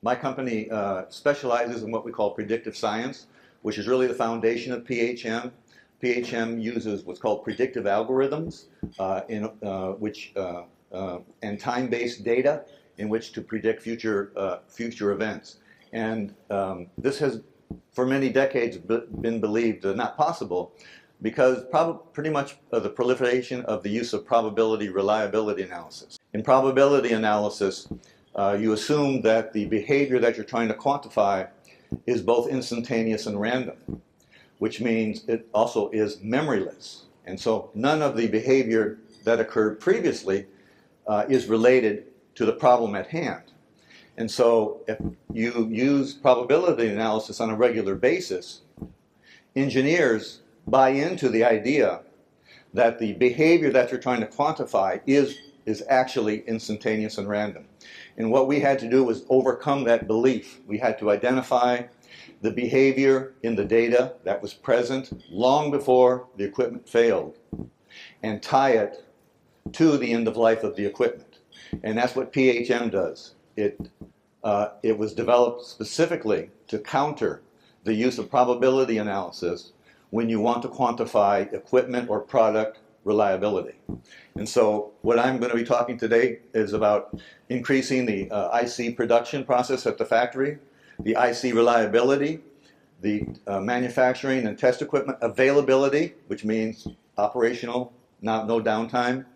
My company specializes in what we call predictive science, which is really the foundation of PHM. PHM uses what's called predictive algorithms and time-based data in which to predict future events. And this has, for many decades, been believed not possible because pretty much of the proliferation of the use of probability reliability analysis. In probability analysis, you assume that the behavior that you're trying to quantify is both instantaneous and random, which means it also is memoryless. And so none of the behavior that occurred previously is related to the problem at hand. And so if you use probability analysis on a regular basis, engineers buy into the idea that the behavior that you're trying to quantify is actually instantaneous and random. And what we had to do was overcome that belief. We had to identify the behavior in the data that was present long before the equipment failed and tie it to the end of life of the equipment. And that's what PHM does. It was developed specifically to counter the use of probability analysis when you want to quantify equipment or product reliability. And so what I'm going to be talking today is about increasing the IC production process at the factory, the IC reliability, the manufacturing and test equipment availability, which means operational, no downtime.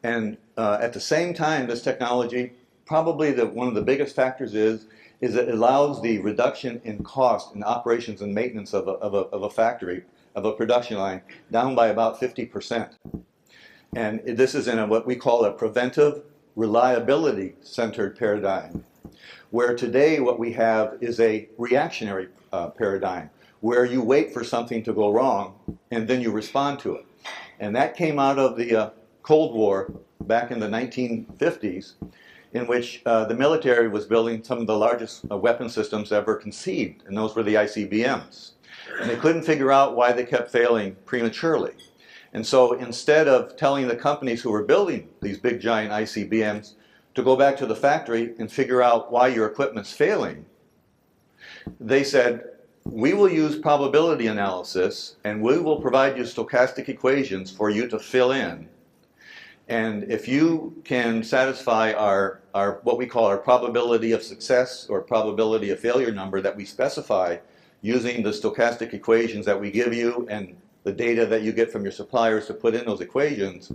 And at the same time, this technology, probably one of the biggest factors is it allows the reduction in cost in operations and maintenance of a factory, of a production line, down by about 50%. And this is in what we call a preventive reliability-centered paradigm, where today what we have is a reactionary paradigm, where you wait for something to go wrong and then you respond to it. And that came out of the Cold War back in the 1950s, in which the military was building some of the largest weapon systems ever conceived, and those were the ICBMs. And they couldn't figure out why they kept failing prematurely. And so instead of telling the companies who were building these big giant ICBMs to go back to the factory and figure out why your equipment's failing, they said, we will use probability analysis and we will provide you stochastic equations for you to fill in. And if you can satisfy our what we call our probability of success or probability of failure number that we specify using the stochastic equations that we give you and the data that you get from your suppliers to put in those equations,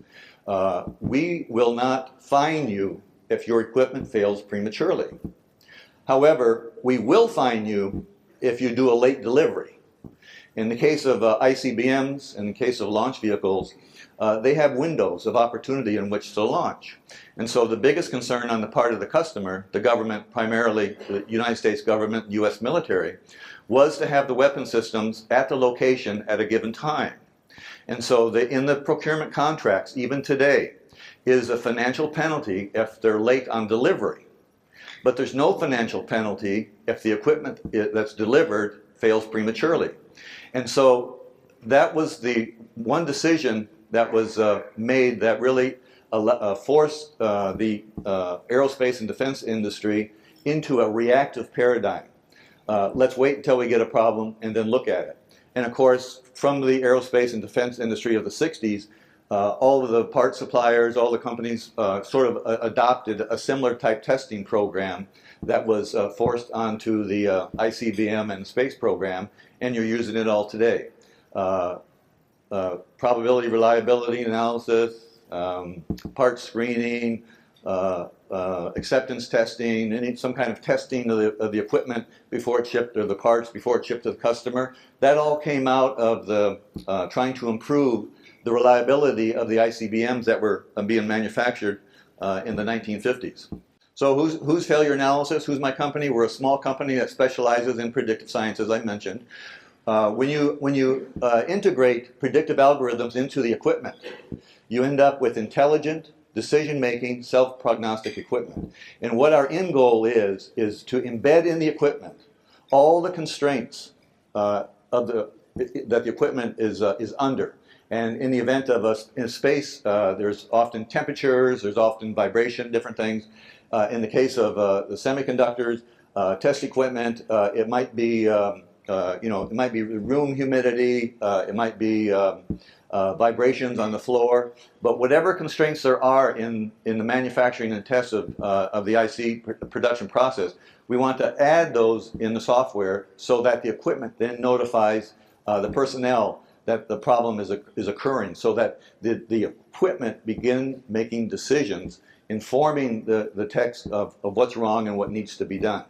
we will not fine you if your equipment fails prematurely. However, we will fine you if you do a late delivery. In the case of ICBMs, in the case of launch vehicles, they have windows of opportunity in which to launch. And so the biggest concern on the part of the customer, the government, primarily the United States government, US military, was to have the weapon systems at the location at a given time. And so in the procurement contracts, even today, is a financial penalty if they're late on delivery. But there's no financial penalty if the equipment that's delivered fails prematurely. And so that was the one decision that was made that really forced the aerospace and defense industry into a reactive paradigm. Let's wait until we get a problem and then look at it. And of course, from the aerospace and defense industry of the 60s, all of the part suppliers, all the companies sort of adopted a similar type testing program that was forced onto the ICBM and space program, and you're using it all today. Probability reliability analysis, part screening, acceptance testing, some kind of testing of the equipment before it shipped, or the parts before it shipped to the customer. That all came out of the trying to improve the reliability of the ICBMs that were being manufactured in the 1950s. So who's Failure Analysis? Who's my company? We're a small company that specializes in predictive science, as I mentioned. When you integrate predictive algorithms into the equipment, you end up with intelligent, decision-making, self-prognostic equipment. And what our end goal is to embed in the equipment all the constraints that the equipment is under. And in the event of in space, there's often temperatures, there's often vibration, different things. In the case of the semiconductors, test equipment. It might be it might be room humidity. It might be vibrations on the floor. But whatever constraints there are in the manufacturing and tests of the IC production process, we want to add those in the software so that the equipment then notifies the personnel that the problem is occurring, so that the equipment begin making decisions informing the techs of what's wrong and what needs to be done.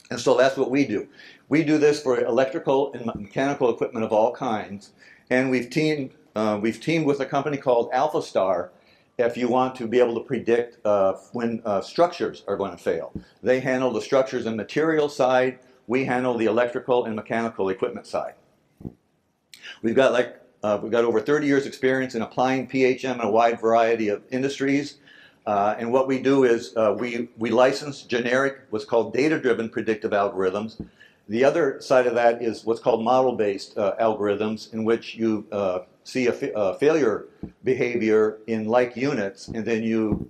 And so that's what we do. We do this for electrical and mechanical equipment of all kinds, and we've teamed with a company called AlphaStar if you want to be able to predict when structures are going to fail. They handle the structures and materials side. We handle the electrical and mechanical equipment side. We've got over 30 years experience in applying PHM in a wide variety of industries. And what we do is we license generic, what's called data-driven predictive algorithms. The other side of that is what's called model-based algorithms, in which you see a failure behavior in like units, and then you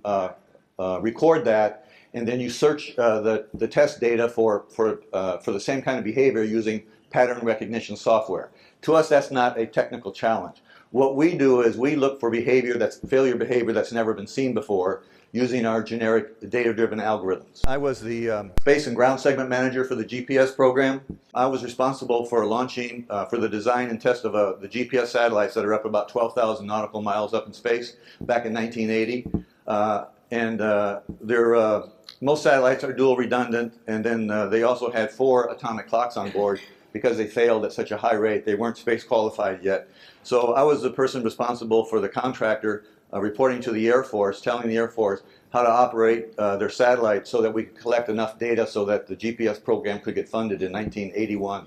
record that, and then you search the test data for the same kind of behavior using pattern recognition software. To us, that's not a technical challenge. What we do is we look for failure behavior that's never been seen before, using our generic data-driven algorithms. I was the Space and Ground Segment Manager for the GPS program. I was responsible for launching, for the design and test of the GPS satellites that are up about 12,000 nautical miles up in space back in 1980. Most satellites are dual redundant, and then they also had 4 atomic clocks on board because they failed at such a high rate. They weren't space qualified yet. So I was the person responsible for the contractor reporting to the Air Force, telling the Air Force how to operate their satellites so that we could collect enough data so that the GPS program could get funded in 1981.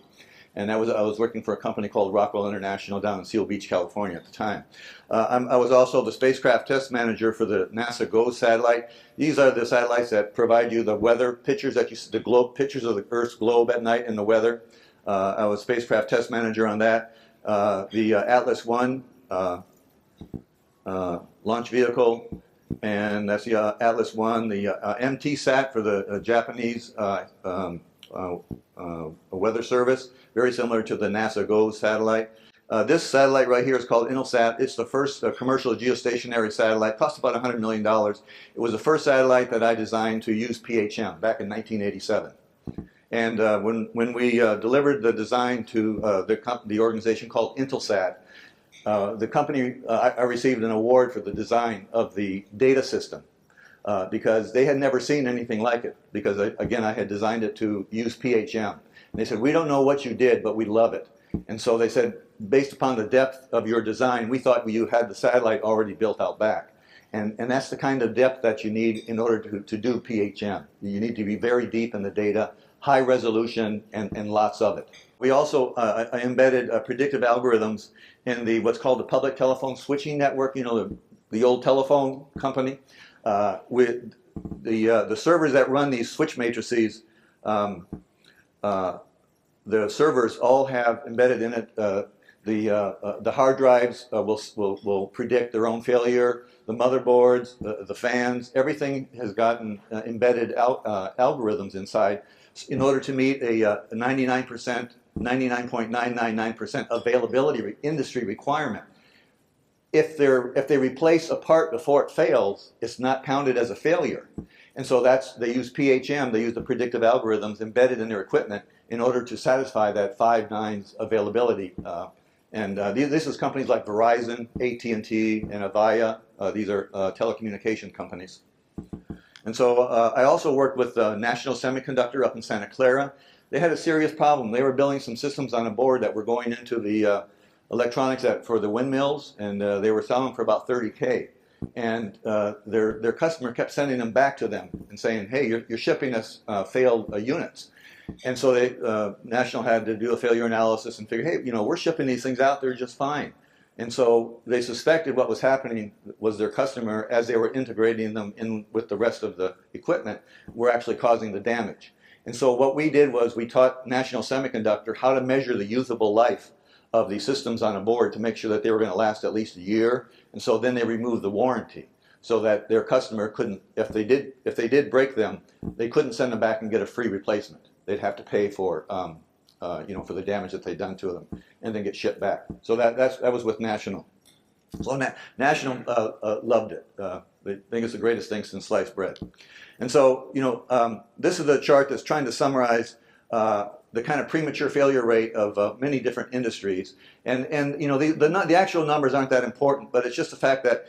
And I was working for a company called Rockwell International down in Seal Beach, California at the time. I was also the spacecraft test manager for the NASA GOES satellite. These are the satellites that provide you the weather pictures that you see, pictures of the Earth's globe at night and the weather. I was spacecraft test manager on that. The Atlas I launch vehicle, and that's the Atlas I, the MTSat for the Japanese weather service, very similar to the NASA GOES satellite. This satellite right here is called Intelsat. It's the first commercial geostationary satellite. Cost about $100 million. It was the first satellite that I designed to use PHM back in 1987. And when we delivered the design to the organization called Intelsat, the company, I received an award for the design of the data system because they had never seen anything like it, because again, I had designed it to use PHM. And they said, we don't know what you did, but we love it. And so they said, based upon the depth of your design, we thought you had the satellite already built out back. And that's the kind of depth that you need in order to do PHM. You need to be very deep in the data, high resolution, and lots of it. We also embedded predictive algorithms in what's called the public telephone switching network, the old telephone company. With the servers that run these switch matrices, the servers all have embedded in it the hard drives will predict their own failure. The motherboards, the fans, everything has gotten embedded algorithms inside in order to meet a 99.999% availability industry requirement. If they replace a part before it fails, it's not counted as a failure. And so they use PHM, they use the predictive algorithms embedded in their equipment in order to satisfy that 5 nines availability. This is companies like Verizon, AT&T, and Avaya. These are telecommunication companies. And so I also worked with National Semiconductor up in Santa Clara. They had a serious problem. They were building some systems on a board that were going into the electronics for the windmills, and they were selling for about $30K. And their customer kept sending them back to them and saying, hey, you're shipping us failed units. And so National had to do a failure analysis and figure, hey, we're shipping these things out, they're just fine. And so they suspected what was happening was their customer, as they were integrating them in with the rest of the equipment, were actually causing the damage. And so what we did was we taught National Semiconductor how to measure the usable life of these systems on a board to make sure that they were going to last at least a year. And so then they removed the warranty. so that their customer couldn't, if they did break them, they couldn't send them back and get a free replacement. They'd have to pay for for the damage that they'd done to them, and then get shipped back. So that was with National. So National loved it. They think it's the greatest thing since sliced bread. And so this is a chart that's trying to summarize the kind of premature failure rate of many different industries. And the actual numbers aren't that important, but it's just the fact that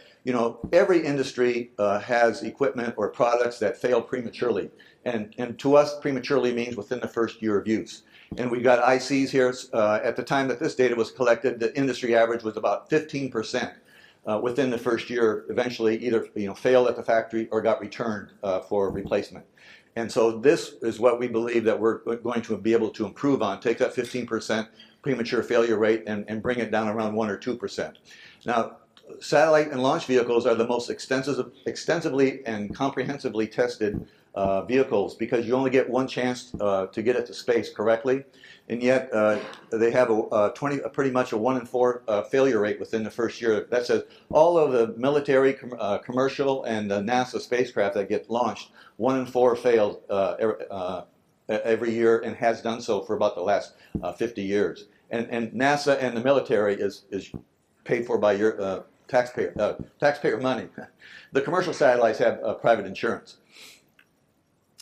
every industry has equipment or products that fail prematurely. And to us, prematurely means within the first year of use. And we got ICs here. At the time that this data was collected, the industry average was about 15% within the first year. Eventually, either failed at the factory or got returned for replacement. And so this is what we believe that we're going to be able to improve on. Take that 15% premature failure rate and bring it down around 1 or 2%. Now, satellite and launch vehicles are the most extensively and comprehensively tested vehicles, because you only get one chance to get it to space correctly, and yet they have pretty much a 1 in 4 failure rate within the first year. That says all of the military, commercial, and NASA spacecraft that get launched, 1 in 4 failed every year, and has done so for about the last 50 years. And NASA and the military is paid for by your taxpayer money. The commercial satellites have private insurance.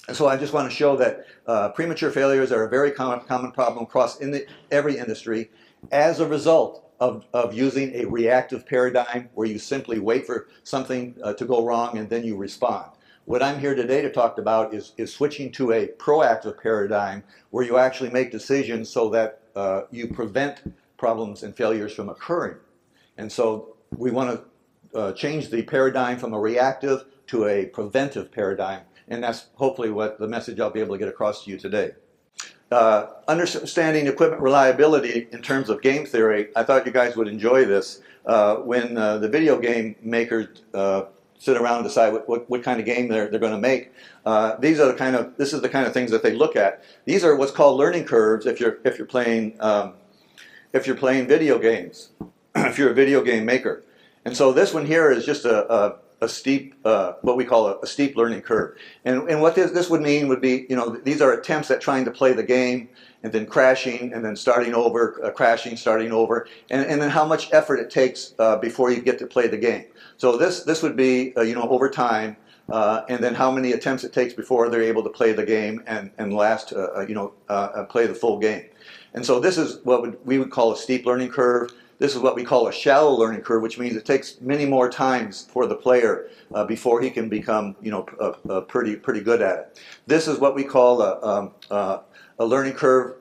And so I just want to show that premature failures are a very common problem across every industry as a result of using a reactive paradigm where you simply wait for something to go wrong and then you respond. What I'm here today to talk about is switching to a proactive paradigm where you actually make decisions so that you prevent problems and failures from occurring. And so we want to change the paradigm from a reactive to a preventive paradigm. And that's hopefully what the message I'll be able to get across to you today. Understanding equipment reliability in terms of game theory, I thought you guys would enjoy this. When the video game makers sit around and decide what kind of game they're going to make, this is the kind of things that they look at. These are what's called learning curves if you're playing video games, if you're a video game maker. And so this one here is just a steep, what we call a steep learning curve. And what this would mean would be, these are attempts at trying to play the game and then crashing and then starting over, crashing, starting over, and then how much effort it takes before you get to play the game. So this would be, over time, and then how many attempts it takes before they're able to play the game and play the full game. And so this is what we would call a steep learning curve. This is what we call a shallow learning curve, which means it takes many more times for the player before he can become, pretty good at it. This is what we call a learning curve.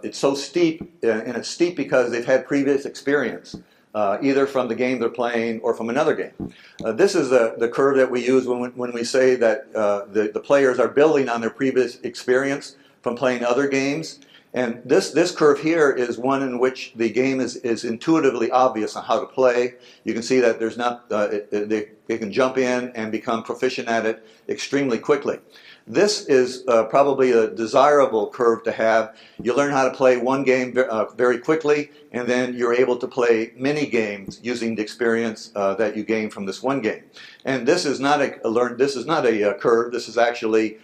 It's so steep, and it's steep because they've had previous experience, either from the game they're playing or from another game. This is the curve that we use when we say that the players are building on their previous experience from playing other games. And this curve here is one in which the game is intuitively obvious on how to play. You can see that there's not they can jump in and become proficient at it extremely quickly. This is probably a desirable curve to have. You learn how to play one game very quickly, and then you're able to play many games using the experience that you gain from this one game. And this is not a curve. This is actually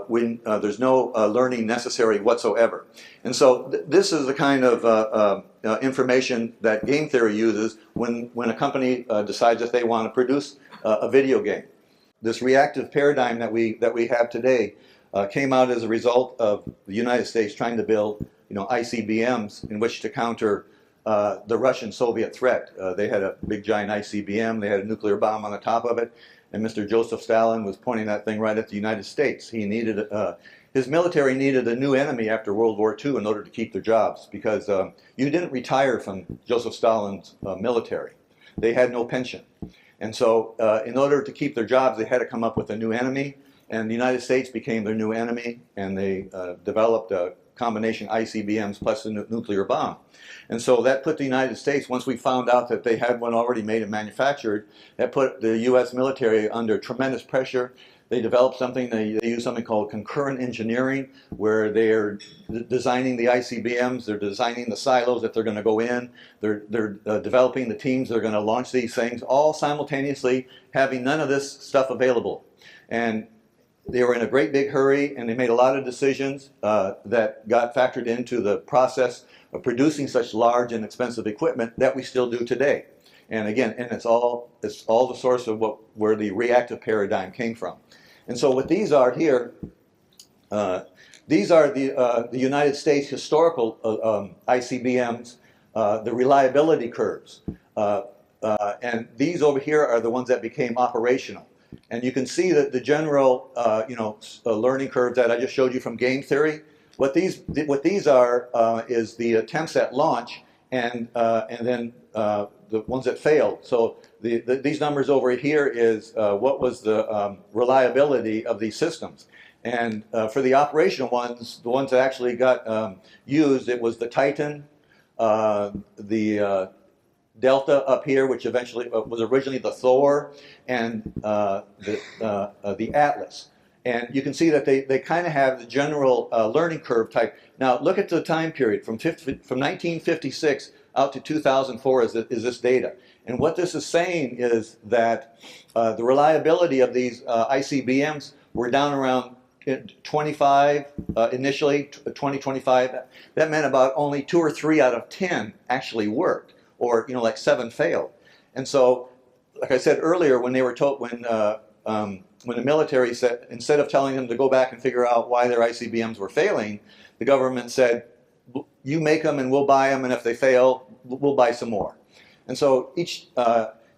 when there's no learning necessary whatsoever. And so this is the kind of information that game theory uses when a company decides that they want to produce a video game. This reactive paradigm that we have today came out as a result of the United States trying to build ICBMs in which to counter the Russian-Soviet threat. They had a big giant ICBM, they had a nuclear bomb on the top of it, and Mr. Joseph Stalin was pointing that thing right at the United States. He needed, his military needed a new enemy after World War II in order to keep their jobs, because you didn't retire from Joseph Stalin's military. They had no pension. And so in order to keep their jobs, they had to come up with a new enemy, and the United States became their new enemy, and they developed a combination ICBMs plus a nuclear bomb. And so that put the United States, once we found out that they had one already made and manufactured, that put the U.S. military under tremendous pressure. They developed something, they use something called concurrent engineering, where they're designing the ICBMs, they're designing the silos that they're going to go in, they're developing the teams that are going to launch these things, all simultaneously having none of this stuff available. And they were in a great big hurry, and they made a lot of decisions that got factored into the process of producing such large and expensive equipment that we still do today. And again, and it's all the source of where the reactive paradigm came from. And so what these are here, these are the United States historical ICBMs, the reliability curves. And these over here are the ones that became operational. And you can see that the general learning curve that I just showed you from game theory. What these are is the attempts at launch and then the ones that failed. So these numbers over here is what was the reliability of these systems. And for the operational ones, the ones that actually got used, it was the Titan, the Delta up here, which eventually was originally the Thor, and the Atlas. And you can see that they kind of have the general learning curve type. Now look at the time period from 1956 out to 2004 is this data. And what this is saying is that the reliability of these ICBMs were down around 25 initially, 2025. That meant about only 2 or 3 out of 10 actually worked, or like 7 failed. And so, like I said earlier, when they were told, when the military said, instead of telling them to go back and figure out why their ICBMs were failing, the government said, you make them and we'll buy them, and if they fail, we'll buy some more. And so each,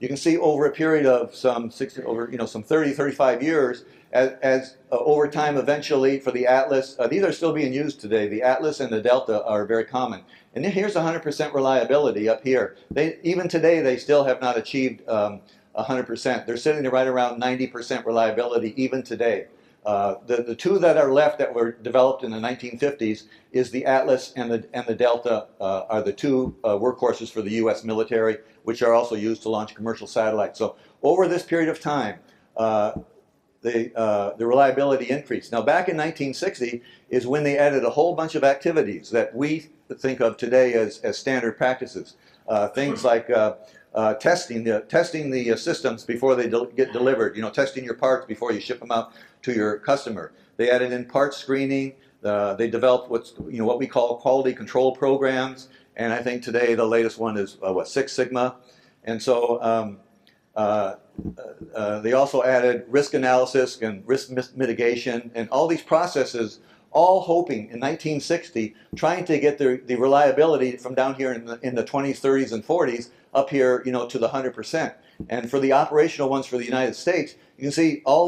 you can see over a period of some 30, 35 years, as over time eventually for the Atlas, these are still being used today. The Atlas and the Delta are very common. And here's 100% reliability up here. Even today, they still have not achieved 100%. They're sitting right around 90% reliability even today. The two that are left that were developed in the 1950s is the Atlas and the Delta are the two workhorses for the U.S. military, which are also used to launch commercial satellites. So over this period of time, the reliability increased. Now back in 1960 is when they added a whole bunch of activities that we think of today as standard practices. Things like testing the systems before they get delivered. Testing your parts before you ship them out to your customer. They added in part screening. They developed what we call quality control programs. And I think today the latest one is Six Sigma. And so they also added risk analysis and risk mitigation and all these processes, all hoping in 1960, trying to get the reliability from down here in the 20s, 30s, and 40s up here, to the 100%. And for the operational ones for the United States, you can see all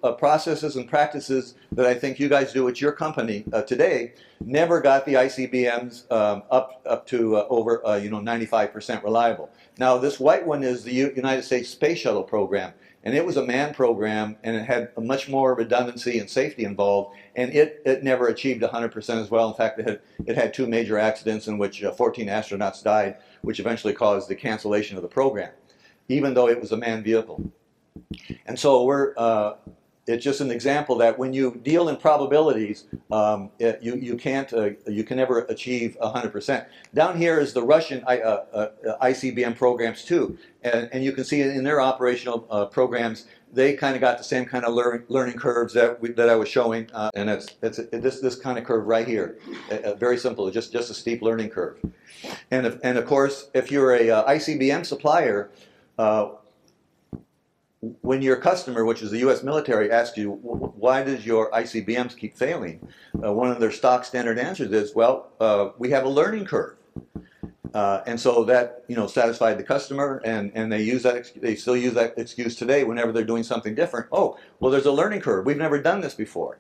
those processes and practices that I think you guys do at your company today never got the ICBMs up to over 95% reliable. Now this white one is the United States Space Shuttle program, and it was a manned program, and it had much more redundancy and safety involved, and it never achieved 100% as well. In fact, it had 2 major accidents in which 14 astronauts died, which eventually caused the cancellation of the program, even though it was a manned vehicle. And so it's just an example that when you deal in probabilities, you can never achieve 100%. Down here is the Russian ICBM programs too, and you can see in their operational programs, they kind of got the same kind of learning curves that I was showing, and it's this kind of curve right here, very simple, just a steep learning curve. And of course, if you're a ICBM supplier, when your customer, which is the U.S. military, asks you, why does your ICBMs keep failing? One of their stock standard answers is, well, we have a learning curve. And so that satisfied the customer, and they still use that excuse today whenever they're doing something different. Oh, well, there's a learning curve. We've never done this before.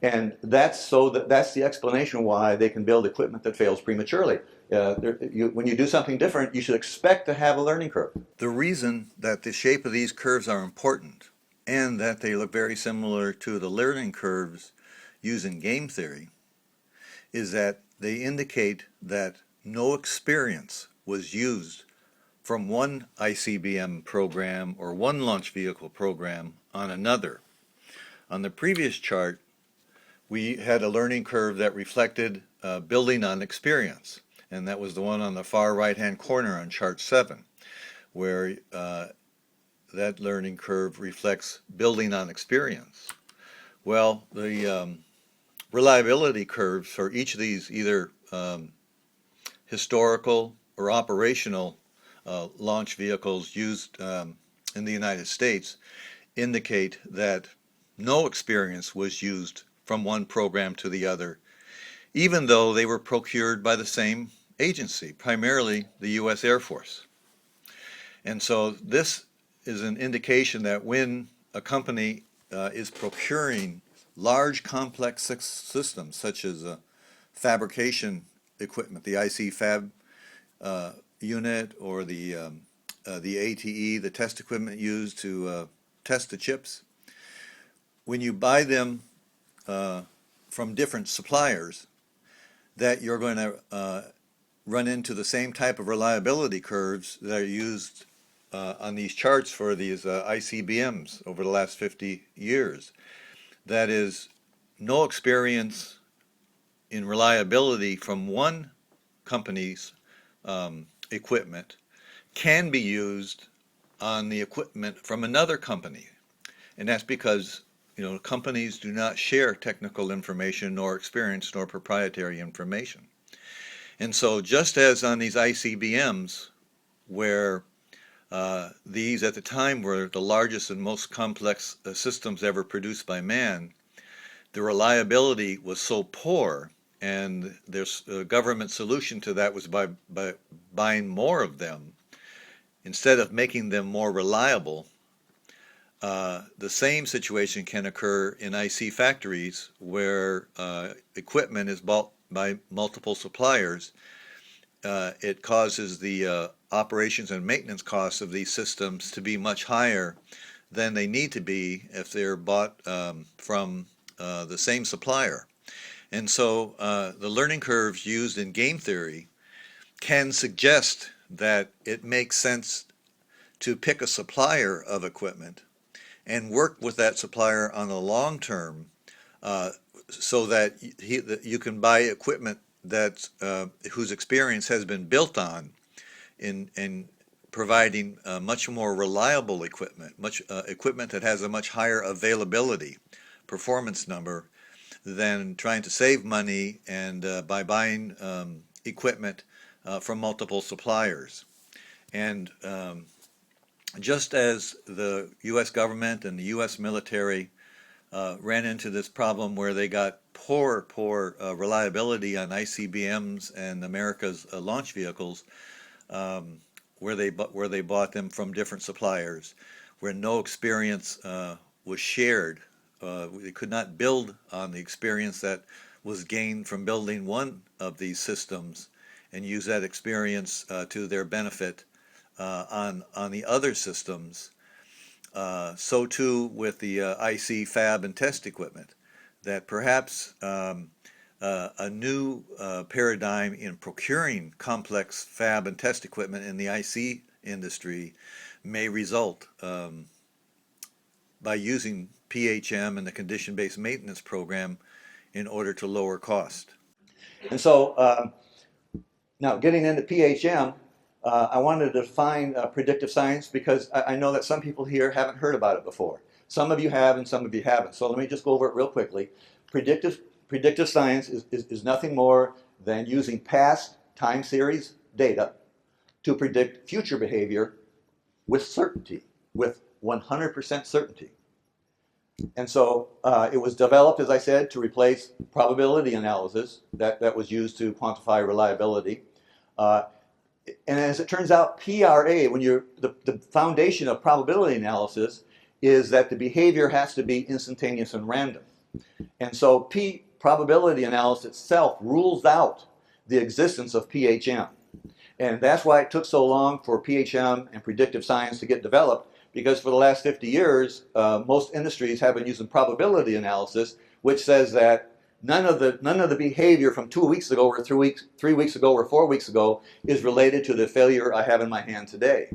And that's the explanation why they can build equipment that fails prematurely. When you do something different, you should expect to have a learning curve. The reason that the shape of these curves are important and that they look very similar to the learning curves used in game theory is that they indicate that no experience was used from one ICBM program or one launch vehicle program on another. On the previous chart, we had a learning curve that reflected building on experience, and that was the one on the far right-hand corner on chart 7, where that learning curve reflects building on experience. Well, the reliability curves for each of these either historical or operational launch vehicles used in the United States indicate that no experience was used from one program to the other, even though they were procured by the same agency, primarily the U.S. Air Force. And so this is an indication that when a company is procuring large complex systems such as fabrication equipment, the IC fab unit, or the ATE, the test equipment used to test the chips, when you buy them from different suppliers, that you're going to run into the same type of reliability curves that are used on these charts for these ICBMs over the last 50 years. That is, no experience in reliability from one company's equipment can be used on the equipment from another company. And that's because companies do not share technical information, nor experience, nor proprietary information. And so just as on these ICBMs, where these at the time were the largest and most complex systems ever produced by man, the reliability was so poor, and there's a government solution to that was by buying more of them instead of making them more reliable. The same situation can occur in IC factories where equipment is bought by multiple suppliers. It causes the operations and maintenance costs of these systems to be much higher than they need to be if they're bought from the same supplier. And so the learning curves used in game theory can suggest that it makes sense to pick a supplier of equipment and work with that supplier on the long term so that you can buy equipment that whose experience has been built on in providing much more reliable equipment, equipment that has a much higher availability performance number than trying to save money and by buying equipment from multiple suppliers. And just as the U.S. government and the U.S. military ran into this problem where they got poor reliability on ICBMs and America's launch vehicles, where they bought them from different suppliers, where no experience was shared. They could not build on the experience that was gained from building one of these systems and use that experience to their benefit on the other systems. So too with the IC fab and test equipment, that perhaps a new paradigm in procuring complex fab and test equipment in the IC industry may result by using PHM and the condition-based maintenance program in order to lower cost. And so now getting into PHM, I wanted to define predictive science because I know that some people here haven't heard about it before. Some of you have and some of you haven't. So let me just go over it real quickly. Predictive science is nothing more than using past time series data to predict future behavior with certainty, with 100% certainty. And so it was developed, as I said, to replace probability analysis that was used to quantify reliability. And as it turns out, PRA, the foundation of probability analysis is that the behavior has to be instantaneous and random. And so probability analysis itself rules out the existence of PHM. And that's why it took so long for PHM and predictive science to get developed, because for the last 50 years, most industries have been using probability analysis, which says that none of the behavior from 2 weeks ago or 3 weeks ago or 4 weeks ago is related to the failure I have in my hand today.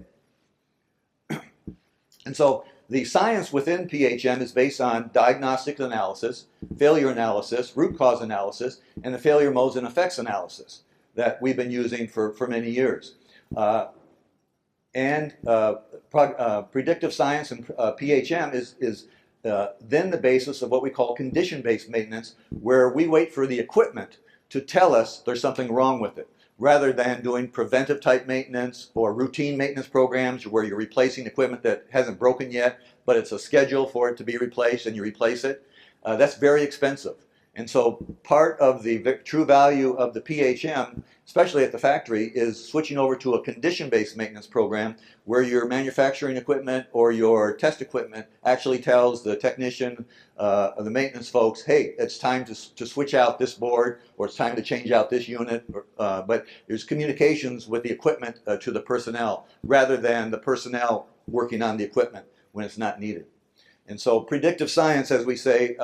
And so the science within PHM is based on diagnostic analysis, failure analysis, root cause analysis, and the failure modes and effects analysis that we've been using for many years. Predictive science and PHM is then the basis of what we call condition-based maintenance, where we wait for the equipment to tell us there's something wrong with it, rather than doing preventive type maintenance or routine maintenance programs where you're replacing equipment that hasn't broken yet, but it's a schedule for it to be replaced and you replace it. That's very expensive. And so part of the true value of the PHM, especially at the factory, is switching over to a condition-based maintenance program where your manufacturing equipment or your test equipment actually tells the technician or the maintenance folks, hey, it's time to switch out this board, or it's time to change out this unit. But there's communications with the equipment to the personnel rather than the personnel working on the equipment when it's not needed. And so predictive science, as we say,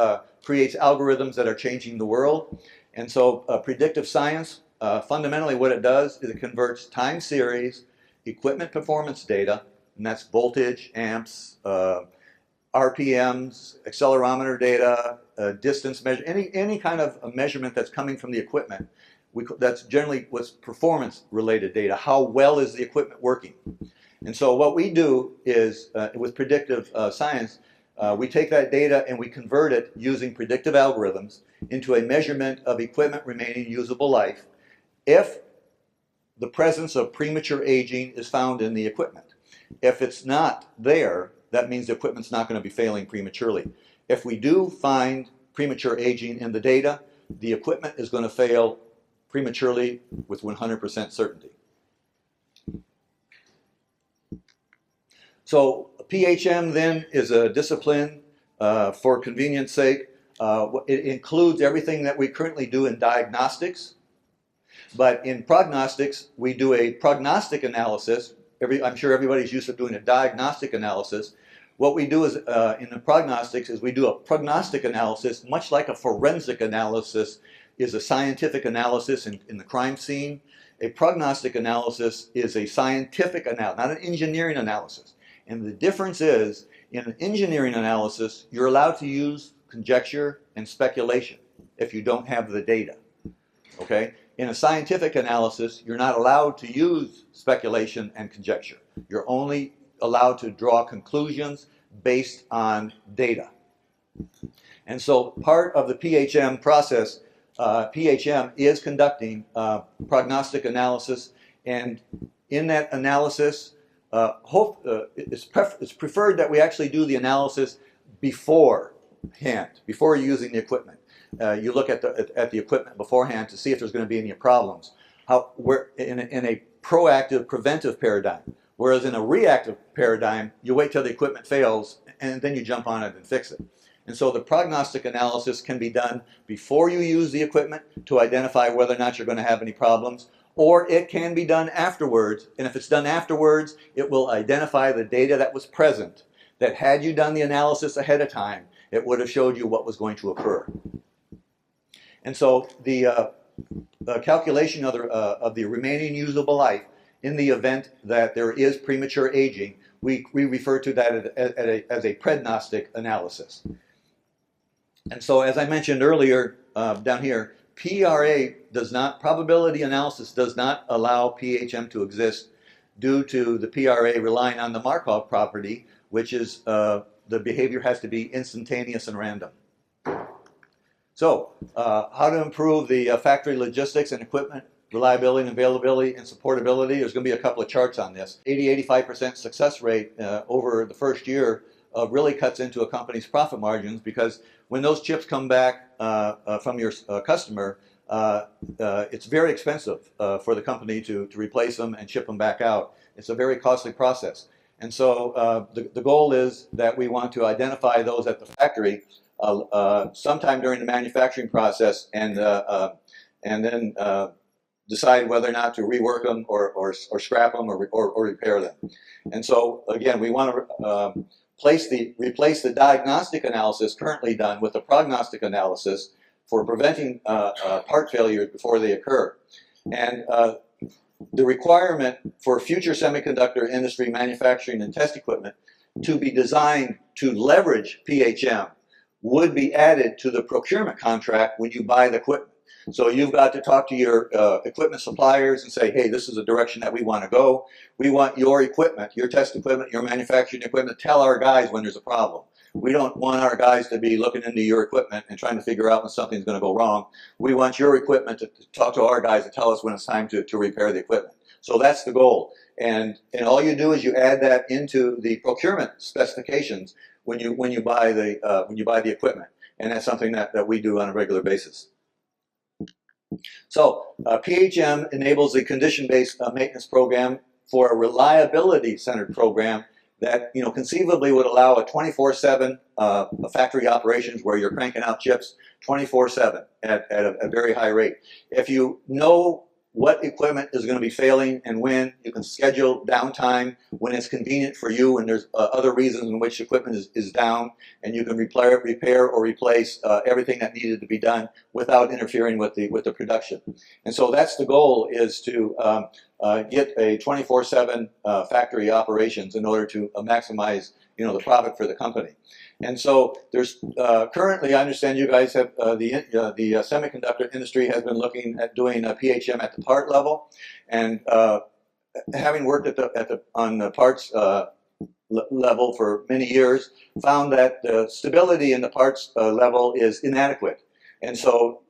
creates algorithms that are changing the world. And so predictive science, fundamentally what it does is it converts time series equipment performance data, and that's voltage, amps, RPMs, accelerometer data, distance measure, any kind of a measurement that's coming from the equipment. That's generally what's performance related data. How well is the equipment working? And so what we do is, with predictive science, we take that data and we convert it using predictive algorithms into a measurement of equipment remaining usable life if the presence of premature aging is found in the equipment. If it's not there, that means the equipment's not going to be failing prematurely. If we do find premature aging in the data, the equipment is going to fail prematurely with 100% certainty. So PHM then is a discipline for convenience sake. It includes everything that we currently do in diagnostics, but in prognostics we do a prognostic analysis. I'm sure everybody's used to doing a diagnostic analysis. What we do is in the prognostics is we do a prognostic analysis, much like a forensic analysis is a scientific analysis in the crime scene. A prognostic analysis is a scientific analysis, not an engineering analysis. And the difference is, in an engineering analysis, you're allowed to use conjecture and speculation if you don't have the data. Okay? In a scientific analysis, you're not allowed to use speculation and conjecture. You're only allowed to draw conclusions based on data. And so part of the PHM process, PHM is conducting prognostic analysis, and in that analysis, it's preferred that we actually do the analysis beforehand, before using the equipment. You look at the equipment beforehand to see if there's going to be any problems. We're in a proactive, preventive paradigm, whereas in a reactive paradigm, you wait till the equipment fails and then you jump on it and fix it. And so the prognostic analysis can be done before you use the equipment to identify whether or not you're going to have any problems, or it can be done afterwards. And if it's done afterwards, it will identify the data that was present, that had you done the analysis ahead of time, it would have showed you what was going to occur. And so the calculation of the remaining usable life in the event that there is premature aging, we refer to that as a prognostic analysis. And so, as I mentioned earlier down here, probability analysis does not allow PHM to exist due to the PRA relying on the Markov property, which is the behavior has to be instantaneous and random. So, how to improve the factory logistics and equipment reliability and availability and supportability. There's going to be a couple of charts on this. 80-85% success rate over the first year really cuts into a company's profit margins, because when those chips come back from your customer, it's very expensive for the company to replace them and ship them back out. It's a very costly process. And so the goal is that we want to identify those at the factory sometime during the manufacturing process, and then decide whether or not to rework them or scrap them or repair them. And so again, we want to replace the diagnostic analysis currently done with the prognostic analysis for preventing part failures before they occur. And the requirement for future semiconductor industry manufacturing and test equipment to be designed to leverage PHM would be added to the procurement contract when you buy the equipment. So you've got to talk to your equipment suppliers and say, hey, this is the direction that we want to go. We want your equipment, your test equipment, your manufacturing equipment. Tell our guys when there's a problem. We don't want our guys to be looking into your equipment and trying to figure out when something's going to go wrong. We want your equipment to talk to our guys and tell us when it's time to repair the equipment. So that's the goal. And all you do is you add that into the procurement specifications when you buy the equipment. And that's something that we do on a regular basis. So PHM enables a condition-based maintenance program for a reliability-centered program that conceivably would allow a 24/7 factory operations where you're cranking out chips 24/7 at a very high rate. If you know what equipment is going to be failing and when, you can schedule downtime when it's convenient for you, and there's other reasons in which equipment is down, and you can repair or replace everything that needed to be done without interfering with the production. And so that's the goal, is to get a 24/7 factory operations in order to maximize the profit for the company. And so there's currently, I understand you guys have the semiconductor industry has been looking at doing a PHM at the part level, and having worked on the parts level for many years, found that the stability in the parts level is inadequate, and so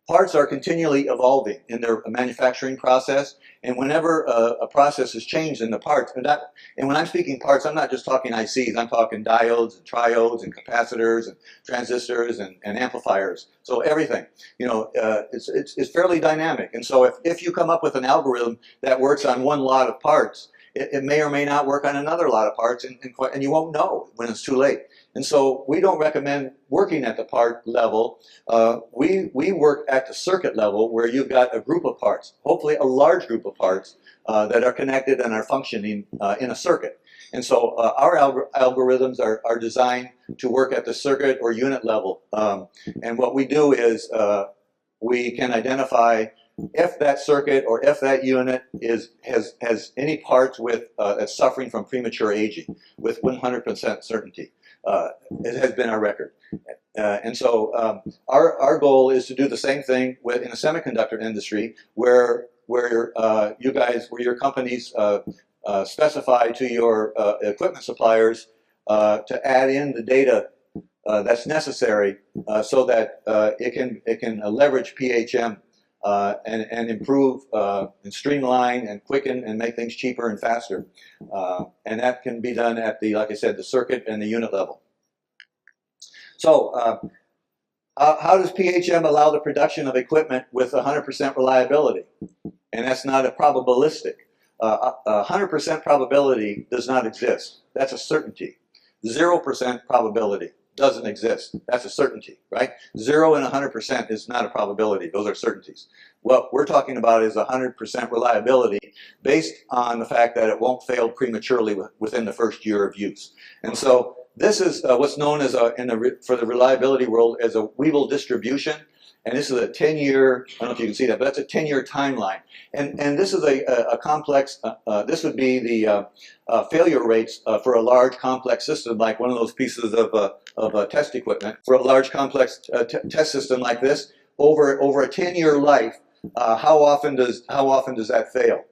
parts are continually evolving in their manufacturing process, and whenever a process is changed in the parts, and when I'm speaking parts, I'm not just talking ICs, I'm talking diodes and triodes and capacitors and transistors and amplifiers. So everything, it's fairly dynamic. And so if you come up with an algorithm that works on one lot of parts, it may or may not work on another lot of parts, and you won't know when it's too late. And so we don't recommend working at the part level. We work at the circuit level, where you've got a group of parts, hopefully a large group of parts that are connected and are functioning in a circuit. And so our algorithms are designed to work at the circuit or unit level. And what we do is we can identify if that circuit or if that unit has any parts that's suffering from premature aging with 100% certainty. It has been our record. And so our goal is to do the same thing in the semiconductor industry, where your companies specify to your equipment suppliers to add in the data that's necessary so that it can leverage PHM and improve and streamline and quicken and make things cheaper and faster. And that can be done at like I said, the circuit and the unit level. So how does PHM allow the production of equipment with 100% reliability? And that's not a probabilistic. 100% probability does not exist. That's a certainty. 0% probability doesn't exist. That's a certainty, right? 0 and 100% is not a probability. Those are certainties. What we're talking about is 100% reliability based on the fact that it won't fail prematurely within the first year of use. And so this is what's known as for the reliability world as a Weibull distribution. And this is a 10-year, I don't know if you can see that, but that's a 10-year timeline. And this is a complex, this would be the failure rates for a large complex system, like one of those pieces of test equipment. For a large complex test system like this, over a 10-year life, how often does that fail?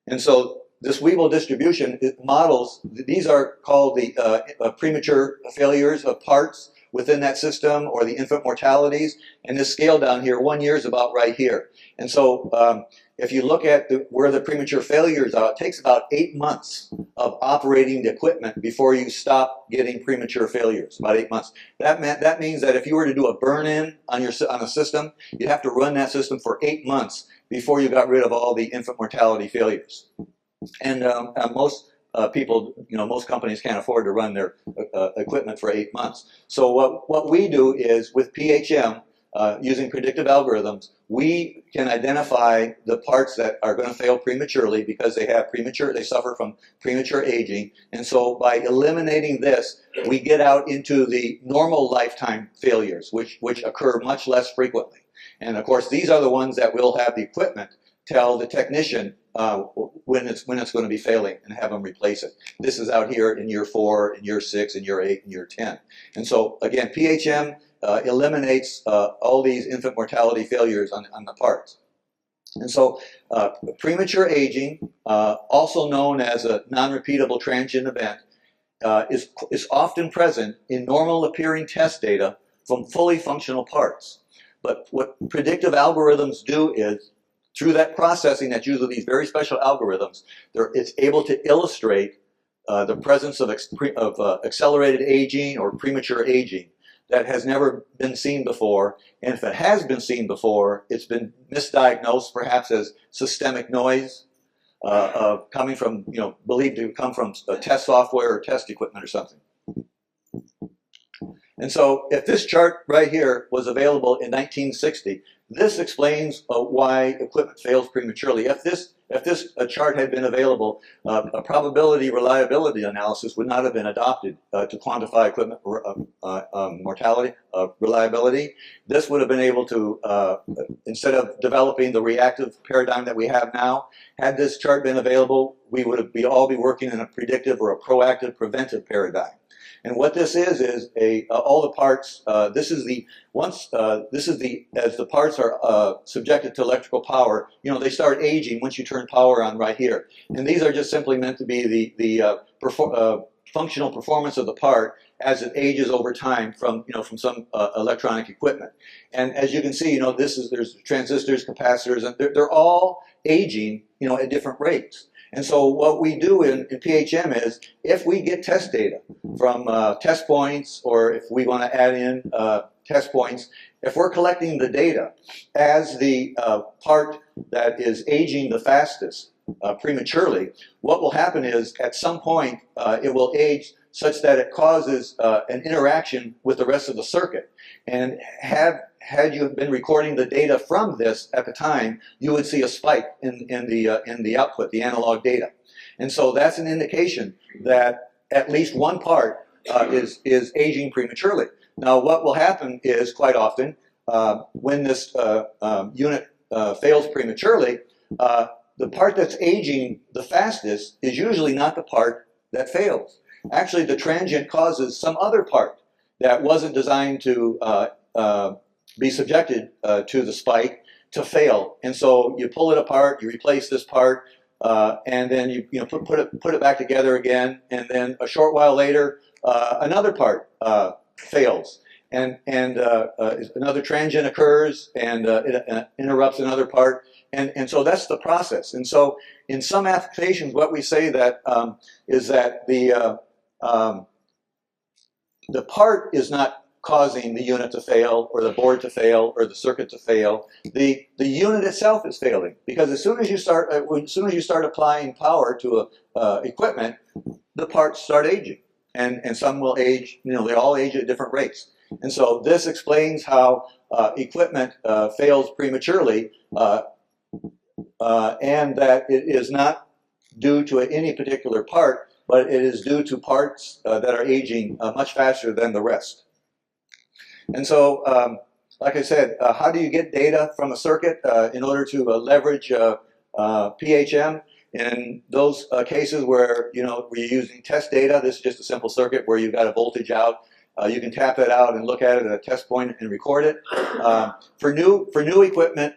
And so this Weibull distribution, it models, these are called the premature failures of parts within that system, or the infant mortalities. And this scale down here, 1 year is about right here. And so if you look at where the premature failures are, it takes about 8 months of operating the equipment before you stop getting premature failures, about 8 months. That means that if you were to do a burn-in on a system, you'd have to run that system for 8 months before you got rid of all the infant mortality failures. And most people, most companies can't afford to run their equipment for 8 months. So what we do is, with PHM, using predictive algorithms, we can identify the parts that are going to fail prematurely because they suffer from premature aging. And so by eliminating this, we get out into the normal lifetime failures, which occur much less frequently. And of course, these are the ones that will have the equipment tell the technician when it's going to be failing and have them replace it. This is out here in year 4, in year 6, in year 8, in year 10. And so again, PHM eliminates all these infant mortality failures on the parts. And so premature aging, also known as a non-repeatable transient event, is often present in normal appearing test data from fully functional parts. But what predictive algorithms do is, through that processing that's usually these very special algorithms, it's able to illustrate the presence of accelerated aging or premature aging that has never been seen before. And if it has been seen before, it's been misdiagnosed perhaps as systemic noise, coming from, believed to come from test software or test equipment or something. And so if this chart right here was available in 1960, this explains why equipment fails prematurely. If this chart had been available, a probability reliability analysis would not have been adopted to quantify equipment mortality reliability. This would have been able to, instead of developing the reactive paradigm that we have now, had this chart been available, we would all be working in a predictive or a proactive preventive paradigm. And what this is all the parts. This is as the parts are subjected to electrical power. They start aging once you turn power on right here. And these are just simply meant to be the functional performance of the part as it ages over time from some electronic equipment. And as you can see, there's transistors, capacitors, and they're all aging at different rates. And so what we do in PHM is, if we get test data from test points, or if we want to add in test points, if we're collecting the data as the part that is aging the fastest prematurely, what will happen is at some point it will age such that it causes an interaction with the rest of the circuit. And had you been recording the data from this at the time, you would see a spike in the output, the analog data. And so that's an indication that at least one part is aging prematurely. Now, what will happen is, quite often, when this unit fails prematurely, the part that's aging the fastest is usually not the part that fails. Actually, the transient causes some other part that wasn't designed to be subjected to the spike to fail. And so you pull it apart, you replace this part, and then you put it back together again, and then a short while later, another part fails. And another transient occurs, and it interrupts another part. And so that's the process. And so in some applications, what we say that is that the part is not causing the unit to fail, or the board to fail, or the circuit to fail. The unit itself is failing, because as soon as you start applying power to equipment, the parts start aging, and some will age. They all age at different rates. And so this explains how equipment fails prematurely, and that it is not due to any particular part, but it is due to parts that are aging much faster than the rest. And so, like I said, how do you get data from a circuit in order to leverage PHM? In those cases where we're using test data, this is just a simple circuit where you've got a voltage out. You can tap that out and look at it at a test point and record it. For new equipment,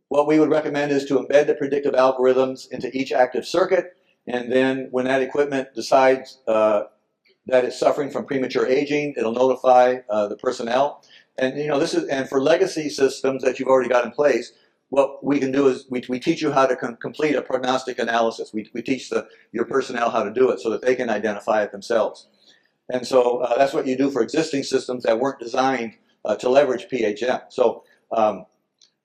what we would recommend is to embed the predictive algorithms into each active circuit, and then when that equipment decides that it's suffering from premature aging, it'll notify the personnel. And and for legacy systems that you've already got in place, what we can do is we teach you how to complete a prognostic analysis. We teach your personnel how to do it so that they can identify it themselves. And so that's what you do for existing systems that weren't designed to leverage PHM. So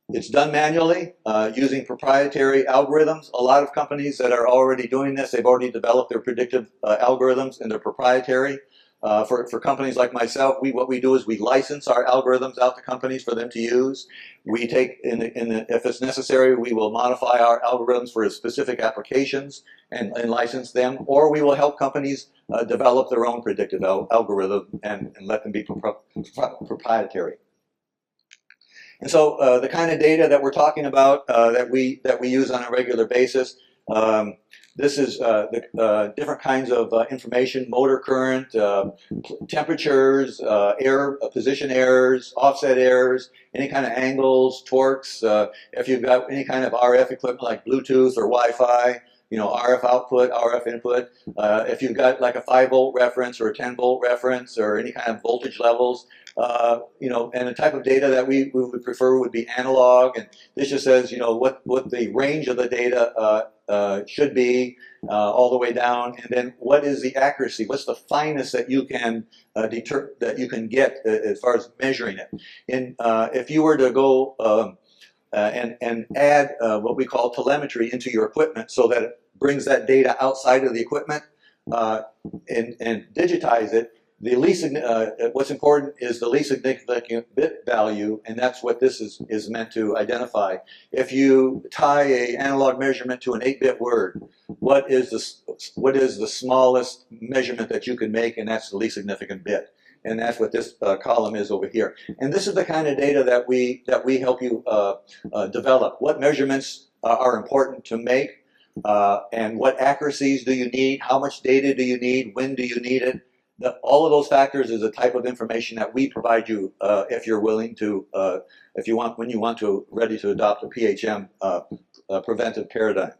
it's done manually using proprietary algorithms. A lot of companies that are already doing this, they've already developed their predictive algorithms, and they're proprietary. For companies like myself, what we do is we license our algorithms out to companies for them to use. We take, if it's necessary, we will modify our algorithms for specific applications and license them, or we will help companies develop their own predictive algorithm and let them be proprietary. And so the kind of data that we're talking about that we use on a regular basis, this is the different kinds of information: motor current, temperatures, air position errors, offset errors, any kind of angles, torques. If you've got any kind of RF equipment like Bluetooth or Wi-Fi, you know, RF output, RF input. If you've got like a 5-volt reference or a 10-volt reference or any kind of voltage levels, you know, and the type of data that we would prefer would be analog. And this just says, you know, what the range of the data should be all the way down, and then what is the accuracy? What's the finest that you can that you can get as far as measuring it? And if you were to go and add what we call telemetry into your equipment, so that it brings that data outside of the equipment and digitize it. The least what's important is the least significant bit value, and that's what this is meant to identify. If you tie an analog measurement to an 8-bit word, what is the smallest measurement that you can make, and that's the least significant bit. And that's what this column is over here. And this is the kind of data that we help you develop. What measurements are important to make, and what accuracies do you need? How much data do you need? When do you need it? All of those factors is a type of information that we provide you if you're willing to, when you want to, ready to adopt a PHM preventive paradigm.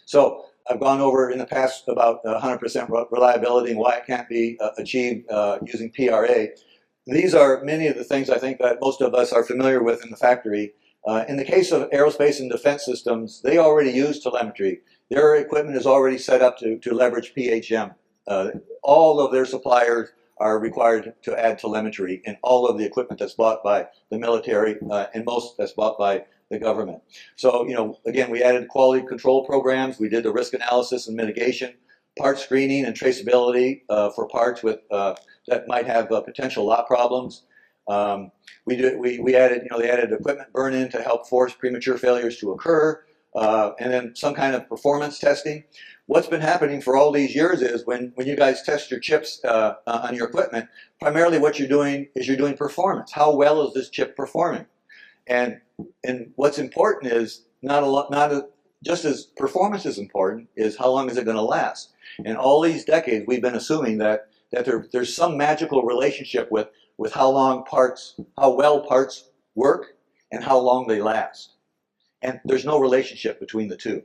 So I've gone over in the past about 100% reliability and why it can't be achieved using PRA. These are many of the things I think that most of us are familiar with in the factory. In the case of aerospace and defense systems, they already use telemetry. Their equipment is already set up to leverage PHM. All of their suppliers are required to add telemetry in all of the equipment that's bought by the military and most that's bought by the government. So, you know, again, we added quality control programs. We did the risk analysis and mitigation, part screening and traceability for parts with that might have potential lot problems. We added, you know, they added equipment burn-in to help force premature failures to occur, and then some kind of performance testing. What's been happening for all these years is when you guys test your chips on your equipment, primarily what you're doing is you're doing performance. How well is this chip performing? And what's important is just as performance is important, is how long is it going to last? And all these decades we've been assuming that there's some magical relationship with how well parts work and how long they last. And there's no relationship between the two.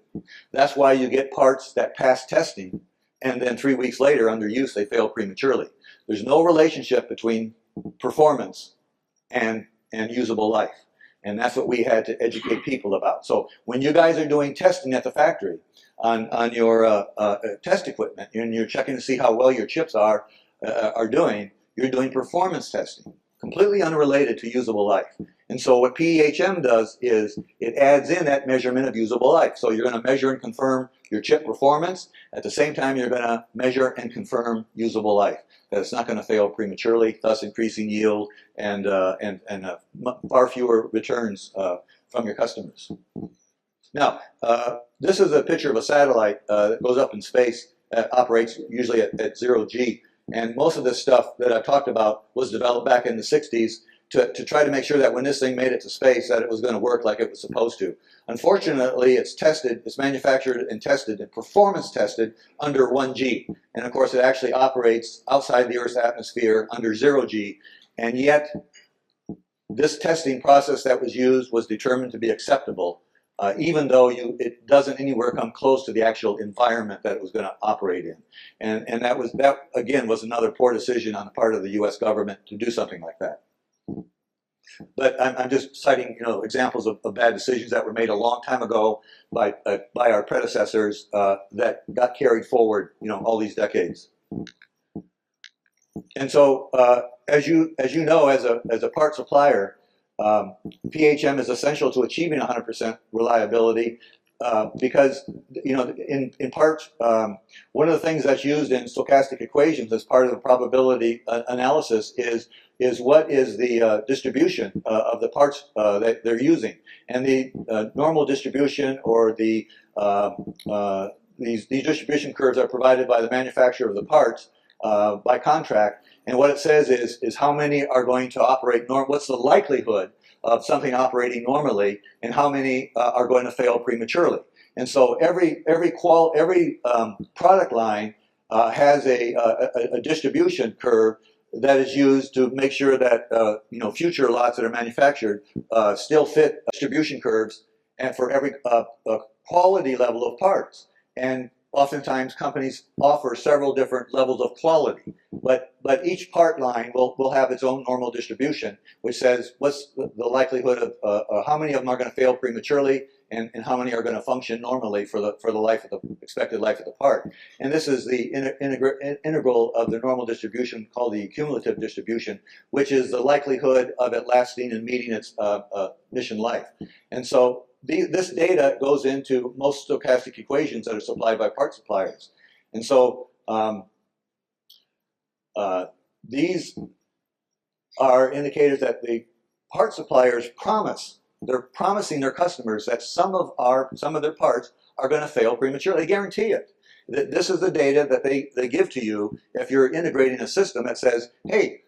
That's why you get parts that pass testing and then 3 weeks later under use they fail prematurely. There's no relationship between performance and usable life. And that's what we had to educate people about. So when you guys are doing testing at the factory on your test equipment and you're checking to see how well your chips are doing, you're doing performance testing, completely unrelated to usable life. And so what PHM does is it adds in that measurement of usable life. So you're going to measure and confirm your chip performance. At the same time, you're going to measure and confirm usable life, that it's not going to fail prematurely, thus increasing yield and far fewer returns from your customers. Now, this is a picture of a satellite that goes up in space, operates usually at 0 G. And most of this stuff that I've talked about was developed back in the 60s to try to make sure that when this thing made it to space that it was going to work like it was supposed to. Unfortunately, it's manufactured and tested and performance tested under 1 G. And of course it actually operates outside the Earth's atmosphere under 0 G. And yet this testing process that was used was determined to be acceptable, even though it doesn't anywhere come close to the actual environment that it was going to operate in. And that again was another poor decision on the part of the US government to do something like that. But I'm just citing, you know, examples of bad decisions that were made a long time ago by our predecessors that got carried forward, you know, all these decades. And so, as you know, as a part supplier, PHM is essential to achieving 100% reliability because, you know, in part, one of the things that's used in stochastic equations as part of the probability analysis is what is the distribution of the parts that they're using. And the normal distribution or these distribution curves are provided by the manufacturer of the parts by contract. And what it says is how many are going to operate, what's the likelihood of something operating normally and how many are going to fail prematurely. And so every product line has a distribution curve that is used to make sure that future lots that are manufactured still fit distribution curves, and for every quality level of parts. And oftentimes companies offer several different levels of quality, but each part line will have its own normal distribution, which says what's the likelihood of how many of them are going to fail prematurely, and how many are going to function normally for the life of the expected life of the part. And this is the integral of the normal distribution called the cumulative distribution, which is the likelihood of it lasting and meeting its mission life. And so this data goes into most stochastic equations that are supplied by part suppliers. And so these are indicators that the part suppliers promise. They're promising their customers that some of their parts are going to fail prematurely. They guarantee it. This is the data that they give to you if you're integrating a system that says, hey,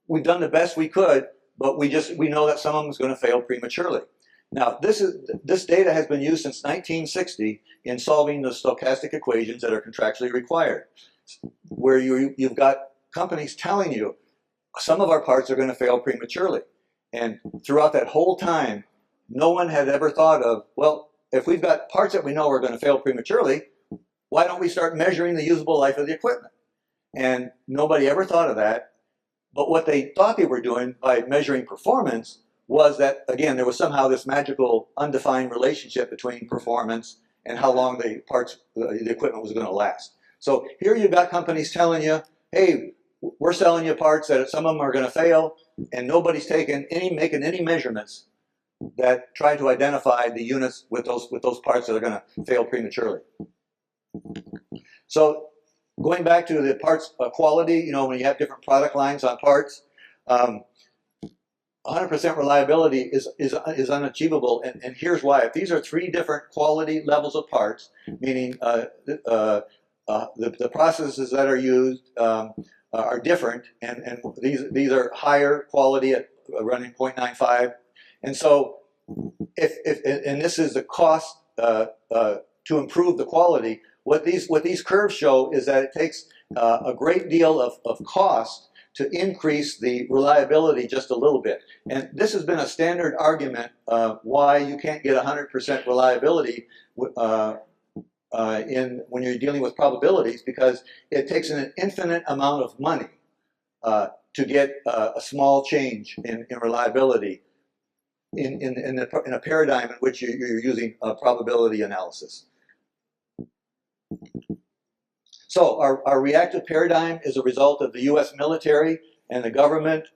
we've done the best we could, but we know that some of them is going to fail prematurely. Now, this data has been used since 1960 in solving the stochastic equations that are contractually required, where you've got companies telling you some of our parts are going to fail prematurely. And throughout that whole time, no one had ever thought of, well, if we've got parts that we know are going to fail prematurely, why don't we start measuring the usable life of the equipment? And nobody ever thought of that. But what they thought they were doing by measuring performance was that, again, there was somehow this magical undefined relationship between performance and how long the equipment was going to last. So here you've got companies telling you, hey, we're selling you parts that some of them are going to fail, and nobody's making any measurements that try to identify the units with those parts that are going to fail prematurely. So going back to the parts quality, when you have different product lines on parts, 100% reliability is unachievable, and here's why. If these are three different quality levels of parts, meaning the processes that are used are different, and these are higher quality at running 0.95, and so and this is the cost to improve the quality. What these curves show is that it takes a great deal of cost to increase the reliability just a little bit. And this has been a standard argument why you can't get 100% reliability when you're dealing with probabilities, because it takes an infinite amount of money to get a small change in reliability in a paradigm in which you're using probability analysis. So our reactive paradigm is a result of the U.S. military and the government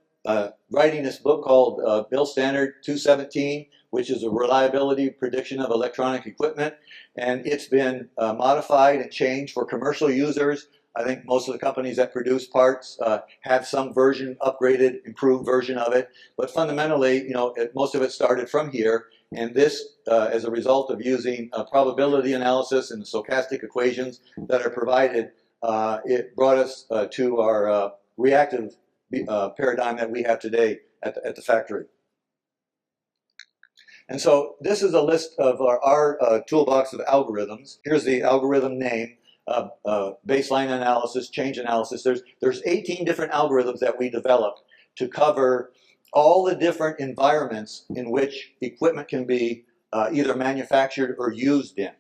writing this book called Bill Standard 217, which is a reliability prediction of electronic equipment. And it's been modified and changed for commercial users. I think most of the companies that produce parts have some version, upgraded, improved version of it. But fundamentally, most of it started from here. And this, as a result of using probability analysis and the stochastic equations that are provided, it brought us to our reactive paradigm that we have today at the factory. And so this is a list of our toolbox of algorithms. Here's the algorithm name. Baseline analysis, change analysis. There's 18 different algorithms that we developed to cover all the different environments in which equipment can be either manufactured or used in,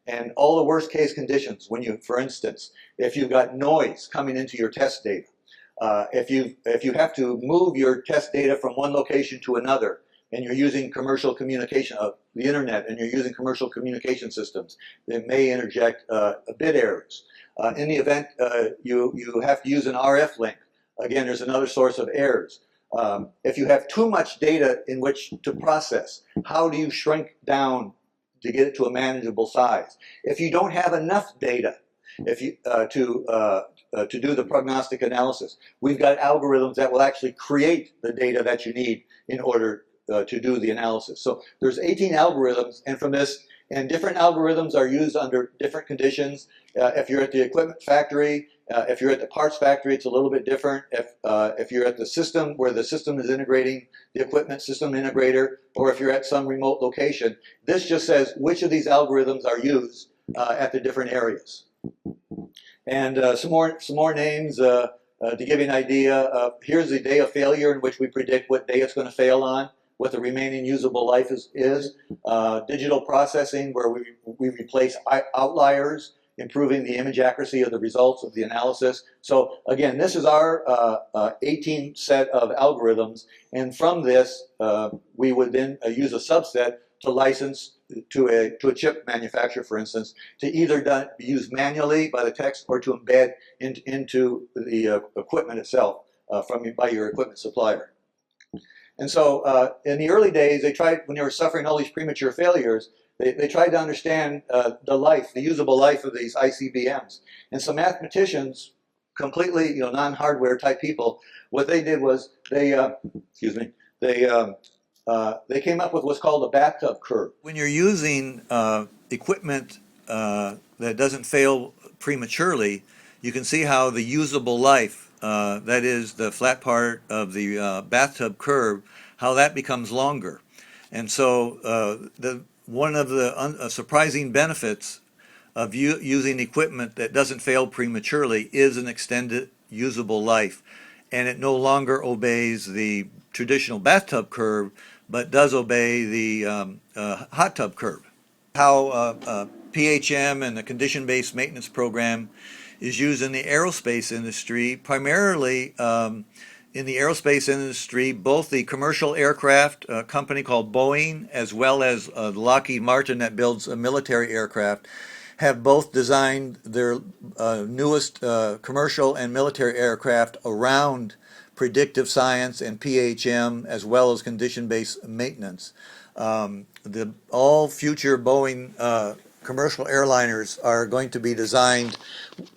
and all the worst case conditions. For instance, if you've got noise coming into your test data, if you have to move your test data from one location to another, and you're using commercial communication of the internet, and you're using commercial communication systems, that may interject bit errors. In the event you have to use an RF link, again, there's another source of errors. If you have too much data in which to process, how do you shrink down to get it to a manageable size? If you don't have enough data to do the prognostic analysis, we've got algorithms that will actually create the data that you need in order to do the analysis. So there's 18 algorithms, and from this, And different algorithms are used under different conditions. If you're at the equipment factory, if you're at the parts factory, it's a little bit different. If you're at the system where the system is integrating the equipment system integrator, or if you're at some remote location, this just says which of these algorithms are used at the different areas. And some more names to give you an idea. Here's the day of failure in which we predict what day it's going to fail on, what the remaining usable life is. Digital processing, where we replace outliers, improving the image accuracy of the results of the analysis. So again, this is our 18 set of algorithms, and from this we would then use a subset to license to a chip manufacturer, for instance, to either be used manually by the techs or to embed into the equipment itself by your equipment supplier. And so in the early days, they tried, when they were suffering all these premature failures, they tried to understand the usable life of these ICBMs. And some mathematicians, completely non-hardware type people, what they did was they came up with what's called a bathtub curve. When you're using equipment that doesn't fail prematurely, you can see how the usable life, that is the flat part of the bathtub curve, how that becomes longer. And so one of the surprising benefits of using equipment that doesn't fail prematurely is an extended usable life. And it no longer obeys the traditional bathtub curve, but does obey the hot tub curve. How PHM and the condition-based maintenance program is used in the aerospace industry, primarily in the aerospace industry, both the commercial aircraft, a company called Boeing, as well as Lockheed Martin that builds a military aircraft, have both designed their newest commercial and military aircraft around predictive science and PHM, as well as condition-based maintenance. All future Boeing commercial airliners are going to be designed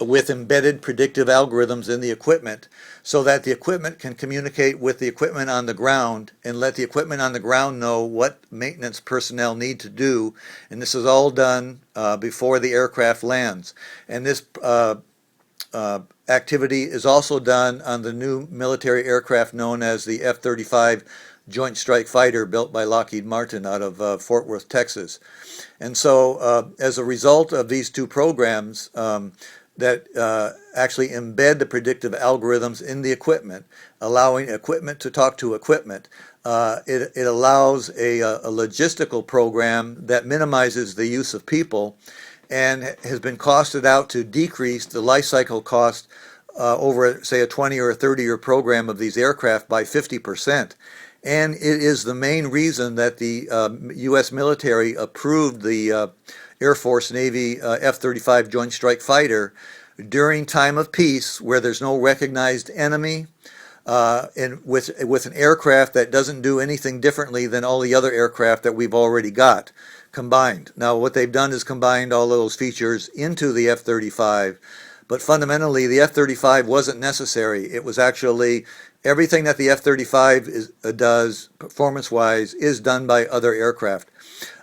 with embedded predictive algorithms in the equipment, so that the equipment can communicate with the equipment on the ground and let the equipment on the ground know what maintenance personnel need to do. And this is all done before the aircraft lands. And this activity is also done on the new military aircraft known as the F-35 Joint Strike Fighter, built by Lockheed Martin out of Fort Worth, Texas. And so as a result of these two programs that actually embed the predictive algorithms in the equipment, allowing equipment to talk to equipment, it allows a logistical program that minimizes the use of people and has been costed out to decrease the life cycle cost over, say, a 20 or a 30-year program of these aircraft by 50%. And it is the main reason that the U.S. military approved the Air Force Navy F-35 Joint Strike Fighter during time of peace, where there's no recognized enemy, and with an aircraft that doesn't do anything differently than all the other aircraft that we've already got combined. Now, what they've done is combined all those features into the F-35, but fundamentally the F-35 wasn't necessary. It was actually everything that the F-35 does performance-wise is done by other aircraft.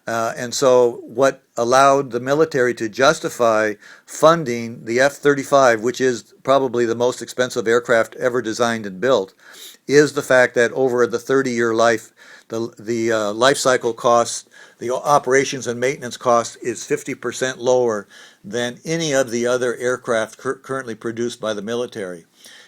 And so what allowed the military to justify funding the F-35, which is probably the most expensive aircraft ever designed and built, is the fact that over the 30-year life, the life cycle costs, the operations and maintenance cost is 50% lower than any of the other aircraft currently produced by the military.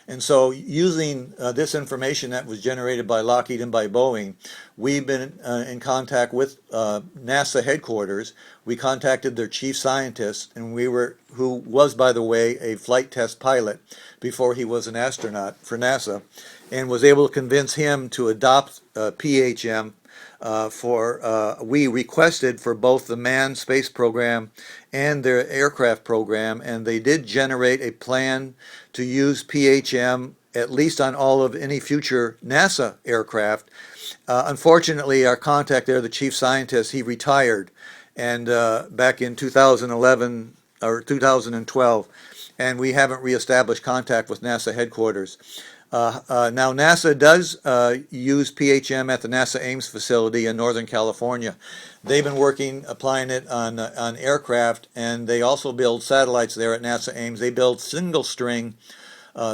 And so using this information that was generated by Lockheed and by Boeing, we've been in contact with NASA headquarters. We contacted their chief scientist, and who was, by the way, a flight test pilot before he was an astronaut for NASA, and was able to convince him to adopt PHM we requested for both the manned space program and their aircraft program, and they did generate a plan to use PHM at least on all of any future NASA aircraft. Unfortunately, our contact there, the chief scientist, he retired, and back in 2011 or 2012, and we haven't reestablished contact with NASA headquarters. Now, NASA does use PHM at the NASA Ames facility in Northern California. They've been working, applying it on aircraft, and they also build satellites there at NASA Ames. They build single string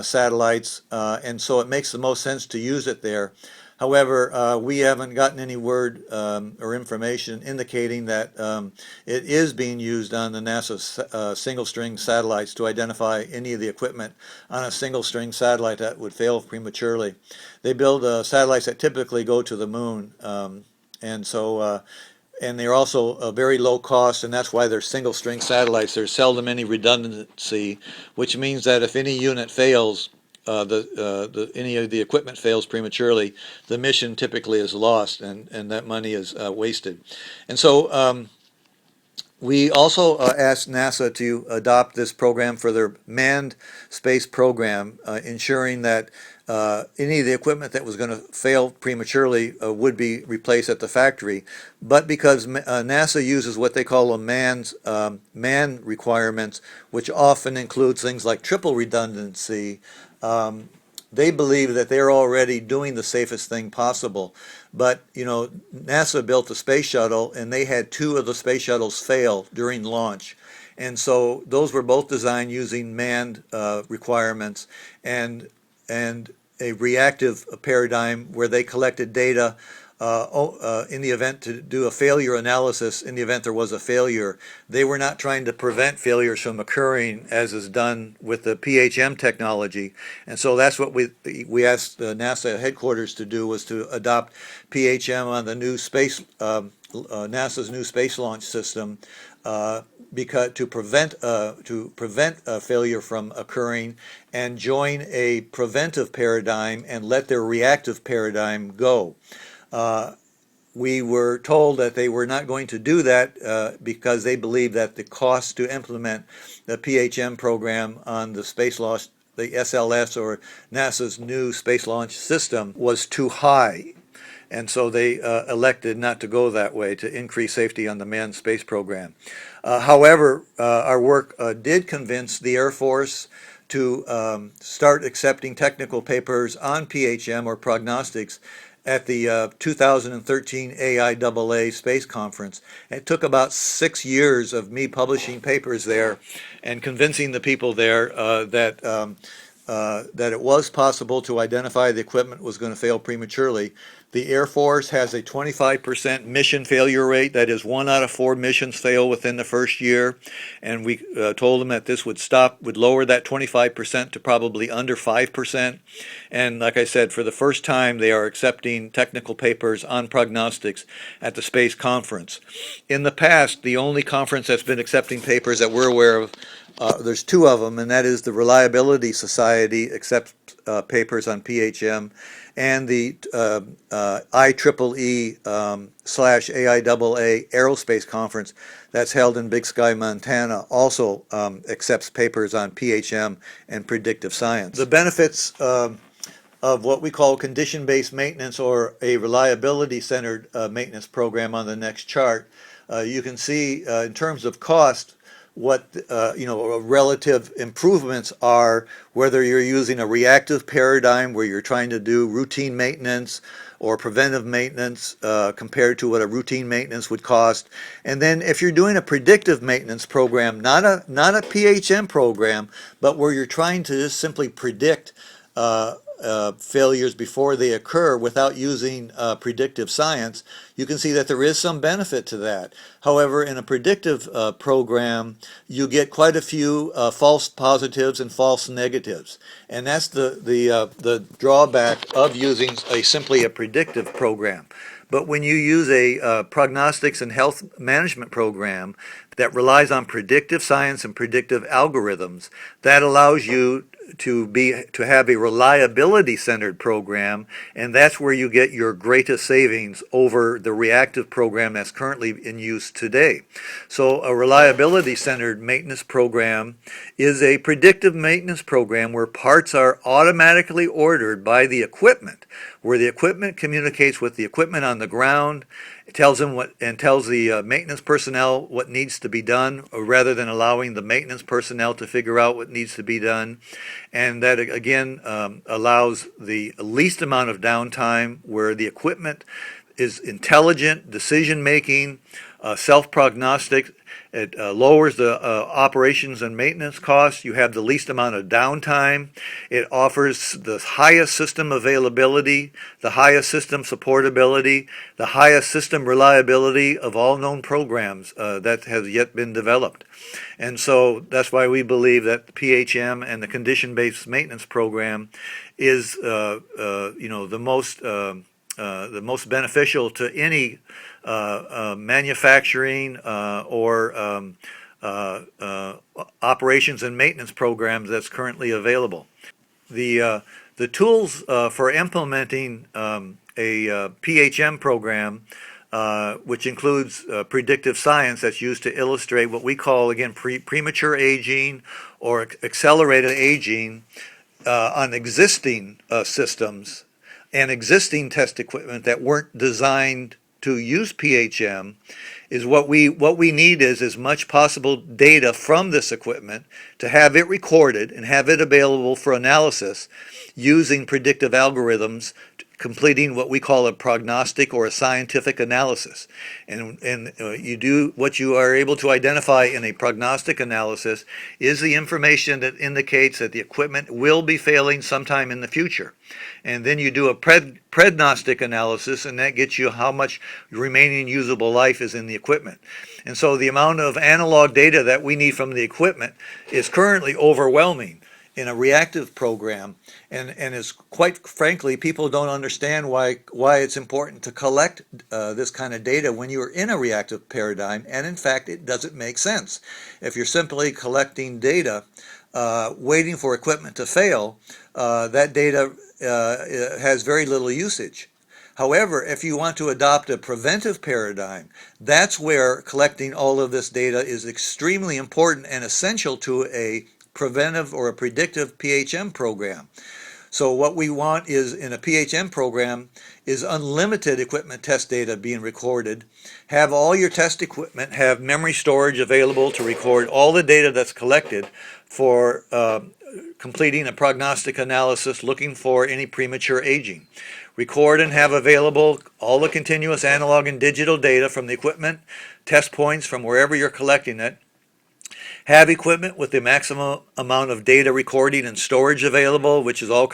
satellites, and so it makes the most sense to use it there. However, we haven't gotten any word or information indicating that it is being used on the NASA single-string satellites to identify any of the equipment on a single-string satellite that would fail prematurely. They build satellites that typically go to the moon, and so and they're also very low cost, and that's why they're single-string satellites. There's seldom any redundancy, which means that if any unit fails, any of the equipment fails prematurely, the mission typically is lost, and that money is wasted. And so we also asked NASA to adopt this program for their manned space program, ensuring that any of the equipment that was going to fail prematurely would be replaced at the factory. But because NASA uses what they call a man requirements, which often includes things like triple redundancy, they believe that they're already doing the safest thing possible. But, you know, NASA built the space shuttle, and they had 2 of the space shuttles fail during launch. And so those were both designed using manned requirements and a reactive paradigm where they collected data in the event to do a failure analysis. In the event there was a failure, they were not trying to prevent failures from occurring as is done with the PHM technology. And so that's what we asked the NASA headquarters to do, was to adopt PHM on the new space NASA's new space launch system, because to prevent a failure from occurring, and join a preventive paradigm and let their reactive paradigm go. We were told that they were not going to do that because they believe that the cost to implement the PHM program on the space launch, the SLS, or NASA's new space launch system, was too high. And so they elected not to go that way, to increase safety on the manned space program. However, our work did convince the Air Force to start accepting technical papers on PHM or prognostics at the 2013 AIAA Space Conference. It took about 6 years of me publishing papers there and convincing the people there that it was possible to identify the equipment was going to fail prematurely. The Air Force has a 25% mission failure rate. That is, 1 out of 4 missions fail within the first year. And we told them that this would lower that 25% to probably under 5%. And like I said, for the first time, they are accepting technical papers on prognostics at the space conference. In the past, the only conference that's been accepting papers that we're aware of, there's 2 of them, and that is the Reliability Society accepts papers on PHM, and the IEEE / AIAA Aerospace Conference that's held in Big Sky, Montana, also accepts papers on PHM and predictive science. The benefits of what we call condition-based maintenance, or a reliability-centered maintenance program, on the next chart. You can see in terms of cost what relative improvements are, whether you're using a reactive paradigm where you're trying to do routine maintenance or preventive maintenance compared to what a routine maintenance would cost. And then if you're doing a predictive maintenance program, not a PHM program, but where you're trying to just simply predict failures before they occur without using predictive science, you can see that there is some benefit to that. However, in a predictive program, you get quite a few false positives and false negatives, and that's the drawback of using simply a predictive program. But when you use a prognostics and health management program that relies on predictive science and predictive algorithms, that allows you to have a reliability-centered program, and that's where you get your greatest savings over the reactive program that's currently in use today. So a reliability-centered maintenance program is a predictive maintenance program where parts are automatically ordered by the equipment, where the equipment communicates with the equipment on on the ground. It tells them tells the maintenance personnel what needs to be done, rather than allowing the maintenance personnel to figure out what needs to be done. And that again allows the least amount of downtime, where the equipment is intelligent, decision making, self-prognostic. It lowers the operations and maintenance costs. You have the least amount of downtime. It offers the highest system availability, the highest system supportability, the highest system reliability of all known programs that has yet been developed. And so that's why we believe that the PHM and the condition-based maintenance program is the most beneficial to any manufacturing or operations and maintenance programs that's currently available. The tools for implementing a PHM program, which includes predictive science that's used to illustrate what we call, again, premature aging or accelerated aging on existing systems and existing test equipment that weren't designed to use PHM, is what we need is as much possible data from this equipment to have it recorded and have it available for analysis using predictive algorithms, completing what we call a prognostic or a scientific analysis. And you do what you are able to identify in a prognostic analysis is the information that indicates that the equipment will be failing sometime in the future. And then you do a prognostic analysis, and that gets you how much remaining usable life is in the equipment. And so the amount of analog data that we need from the equipment is currently overwhelming in a reactive program, and is, quite frankly, people don't understand why it's important to collect this kind of data when you're in a reactive paradigm, and in fact it doesn't make sense. If you're simply collecting data waiting for equipment to fail, that data has very little usage. However, if you want to adopt a preventive paradigm, that's where collecting all of this data is extremely important and essential to a preventive or a predictive PHM program. So what we want is, in a PHM program, is unlimited equipment test data being recorded. Have all your test equipment have memory storage available to record all the data that's collected for completing a prognostic analysis looking for any premature aging. Record and have available all the continuous analog and digital data from the equipment, test points from wherever you're collecting it. Have equipment with the maximum amount of data recording and storage available, which is all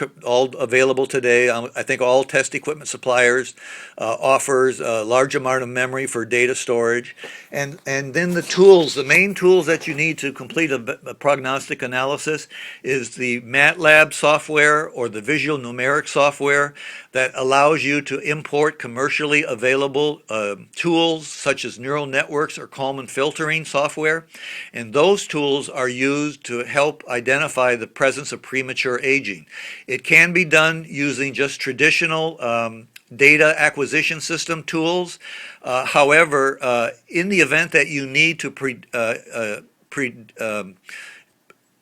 available today. I think all test equipment suppliers offers a large amount of memory for data storage. And then the tools, the main tools that you need to complete a prognostic analysis is the MATLAB software or the visual numeric software that allows you to import commercially available tools such as neural networks or Kalman filtering software. And those tools are used to help identify the presence of premature aging. It can be done using just traditional data acquisition system tools. However, in the event that you need to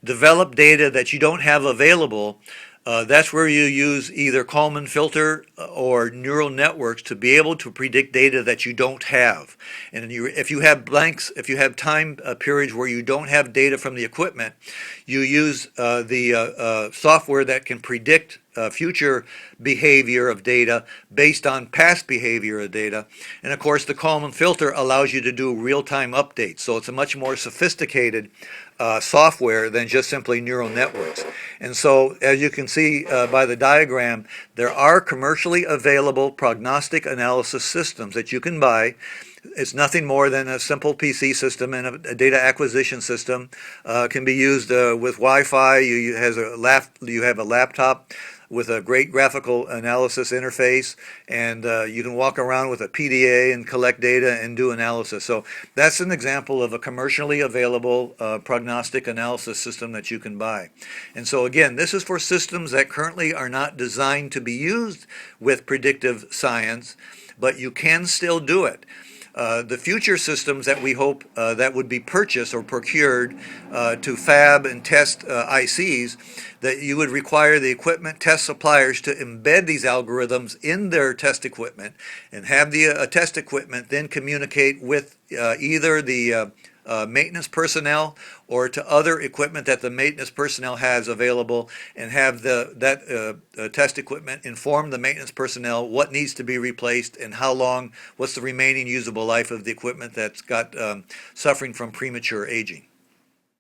develop data that you don't have available, that's where you use either Kalman filter or neural networks to be able to predict data that you don't have. And if you have blanks, if you have time periods where you don't have data from the equipment, you use the software that can predict future behavior of data based on past behavior of data. And of course, the Kalman filter allows you to do real-time updates. So it's a much more sophisticated software than just simply neural networks. And so, as you can see by the diagram, there are commercially available prognostic analysis systems that you can buy. It's nothing more than a simple PC system and a data acquisition system. Can be used with Wi-Fi. You have a laptop with a great graphical analysis interface, and you can walk around with a PDA and collect data and do analysis. So that's an example of a commercially available prognostic analysis system that you can buy. And so again, this is for systems that currently are not designed to be used with predictive science, but you can still do it. The future systems that we hope that would be purchased or procured to fab and test ICs, that you would require the equipment test suppliers to embed these algorithms in their test equipment and have the test equipment then communicate with either the maintenance personnel or to other equipment that the maintenance personnel has available, and have that test equipment inform the maintenance personnel what needs to be replaced and how long, what's the remaining usable life of the equipment that's got suffering from premature aging.